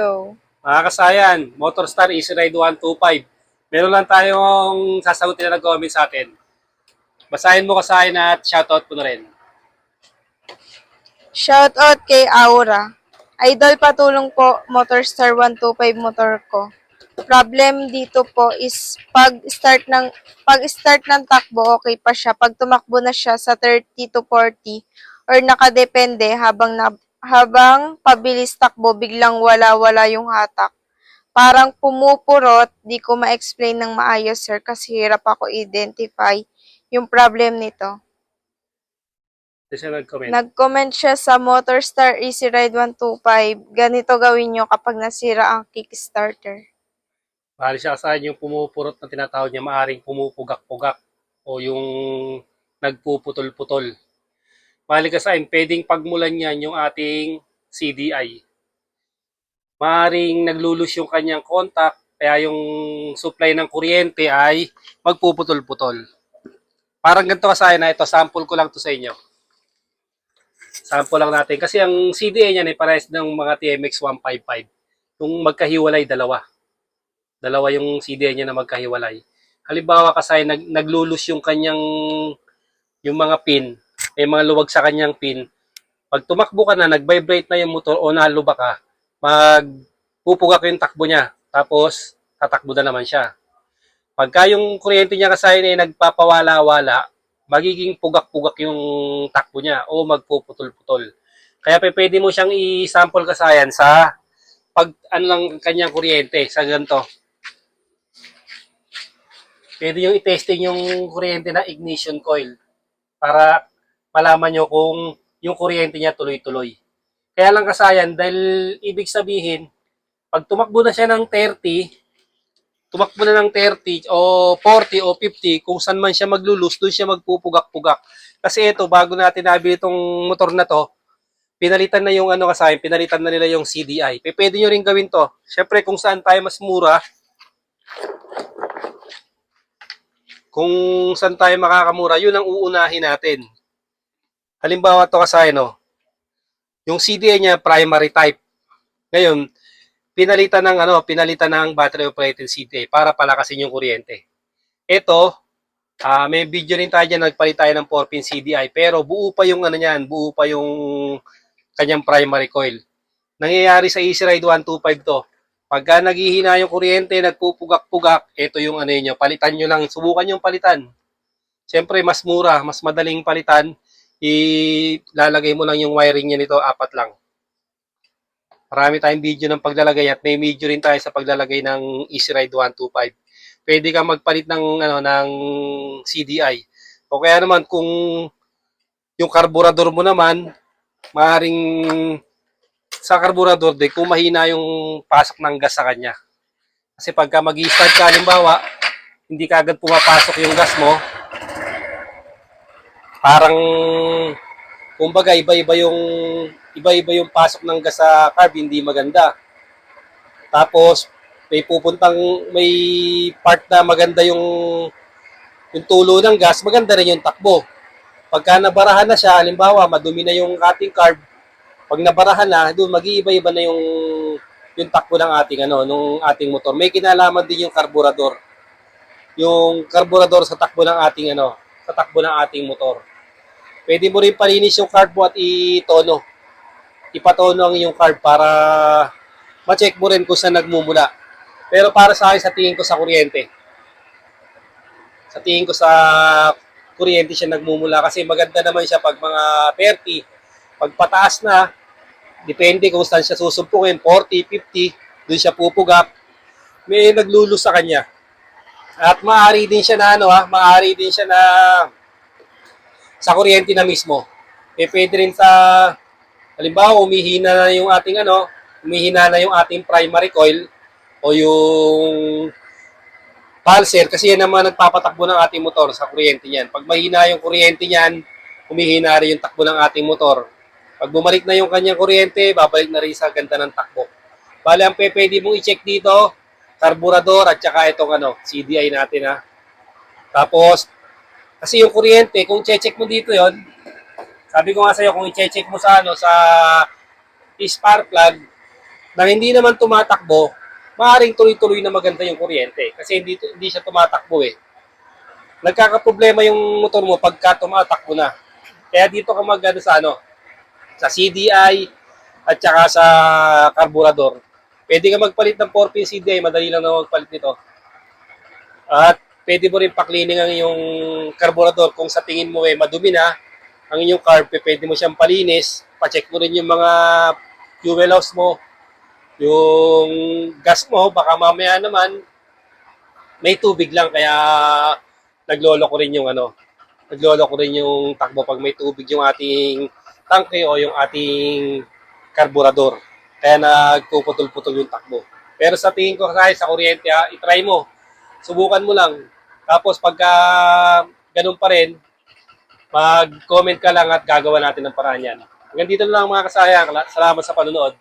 So, Mga kasayan, Motorstar Easy Ride 125. Meron lang tayong sasagutin na nag-comment sa atin. Basahin mo kasayan at shoutout ko na rin. shoutout kay Aura. Idol patulong po, Motorstar 125 motor ko. Problem dito po is pag-start ng takbo okay pa siya. Pag tumakbo na siya sa 30 to 40 or nakadepende habang pabilis takbo biglang wala yung hatak. Parang pumupurot, di ko ma-explain ng maayos sir kasi hirap ako identify yung problem nito. Ito siya nag-comment. Nag-comment siya sa Motorstar Easy Ride 125. Ganito gawin nyo kapag nasira ang Kickstarter. Bali siya kasayan yung pumupurot na tinatawag niya, maaring pumupugak-pugak o yung nagpuputol-putol. Bali kasayan, pwedeng pagmulan niyan yung ating CDI. Maaring naglulus yung kanyang contact, kaya yung supply ng kuryente ay magpuputol-putol. Parang ganito kasayan na ito, sample ko lang to sa inyo. Sample lang natin. Kasi ang CDA niyan ay parehas ng mga TMX 155. Yung magkahiwalay, dalawa. Dalawa yung CDA niya na magkahiwalay. Halimbawa kasi naglulus yung kanyang, yung mga pin, may mga luwag sa kanyang pin. Pag tumakbo ka na, nag-vibrate na yung motor o naluba ka, magpupugak yung takbo niya. Tapos, tatakbo na naman siya. Pagka yung kuryente niya kasi ay nagpapawala-wala, magiging pugak-pugak yung takbo niya o magpuputol-putol. Kaya pwede mo siyang i-sample kasayan sa pag ano lang kanyang kuryente sa ganito. Pwede yung i-testing yung kuryente na ignition coil para malaman nyo kung yung kuryente niya tuloy-tuloy. Kaya lang kasayan dahil ibig sabihin pag tumakbo na siya ng 30, tumakbo na ng 30 o 40 o 50, kung saan man siya maglulus, doon siya magpupugak-pugak. Kasi ito, bago natin nabili itong motor na to, pinalitan na yung ano kasi, pinalitan na nila yung CDI. Pwede nyo rin gawin to. Siyempre, kung saan tayo mas mura, kung saan tayo makakamura, yun ang uunahin natin. Halimbawa to kasi, no, yung CDI niya, primary type. Ngayon, pinalitan ng battery operated CDI para palakasin yung kuryente. Ito, may video rin tayo dyan, nagpalit tayo ng 4-pin CDI, pero buo pa yung ano niyan, buo pa yung kanyang primary coil. Nangyayari sa Easy Ride 125 to. Pagka naghihina yung kuryente, nagpupugak-pugak, ito yung ano niyo, palitan nyo lang, subukan yung palitan. Siyempre, mas mura, mas madaling palitan, ilalagay mo lang yung wiring niya nito, 4 lang. Marami tayong video ng paglalagay at may video rin tayo sa paglalagay ng Easy Ride 125. Pwede kang magpalit ng CDI. O kaya naman kung yung karburador mo naman, maaring sa karburador din kung mahina yung pasok ng gas sa kanya. Kasi pagka mag-i-start ka, halimbawa, hindi ka agad pumapasok yung gas mo, parang kumbaga iba-iba yung pasok ng gas sa carb, hindi maganda. Tapos may part na maganda yung tulo ng gas, maganda rin yung takbo. Pagka nabarahan na siya, halimbawa madumi na yung ating carb, pag nabarahan na, doon mag-iiba-iba na yung takbo ng ating nung ating motor. May kinalaman din yung karburador. Yung karburador sa takbo ng ating sa takbo ng ating motor. Pwede mo rin palinis yung carb mo at itono. Ipatono ang yung carb para ma-check mo rin kung saan nagmumula. Pero para sa akin, sa tingin ko sa kuryente. Sa tingin ko sa kuryente siya nagmumula kasi maganda naman siya pag mga 30. Pag pataas na, depende kung saan siya susumpukin, 40, 50, doon siya pupugak. May naglulus sa kanya. At maaari din siya maaari din siya na sa kuryente na mismo. Pwede rin sa halimbawa humihina na yung ating primary coil o yung pulser kasi yan naman nagpapatakbo ng ating motor sa kuryente niyan. Pag mahina yung kuryente niyan, humihina rin yung takbo ng ating motor. Pag bumalik na yung kanyang kuryente, babalik na rin sa ganda ng takbo. Bale, ang pwede mong i-check dito, karburador at saka itong CDI natin ha. Tapos, kasi yung kuryente, kung check mo dito yon, sabi ko nga sa'yo, kung i-check mo sa spark plug, nang hindi naman tumatakbo, maaaring tuloy-tuloy na maganda yung kuryente kasi hindi siya tumatakbo eh. Nagkakaproblema yung motor mo pagka tumatakbo na. Kaya dito ka sa CDI at saka sa carburetor. Pwede ka magpalit ng 4-pin CDI, madali lang na magpalit nito. At pwede mo rin pa-cleaning ang iyong carburetor kung sa tingin mo madumi na ang inyong carb, pwede mo siyang palinis, pa-check mo rin yung mga fuel house mo, yung gas mo, baka mamaya naman may tubig lang kaya naglolo ko rin yung takbo pag may tubig yung ating tangke o yung ating karburador. Kaya nagpuputol-putol yung takbo. Pero sa tingin ko sa kuryente, itry mo. Subukan mo lang. Tapos pagka ganun pa rin, mag-comment ka lang at gagawa natin ng paraan yan. Hanggang dito na lang mga kasayang. Salamat sa panonood.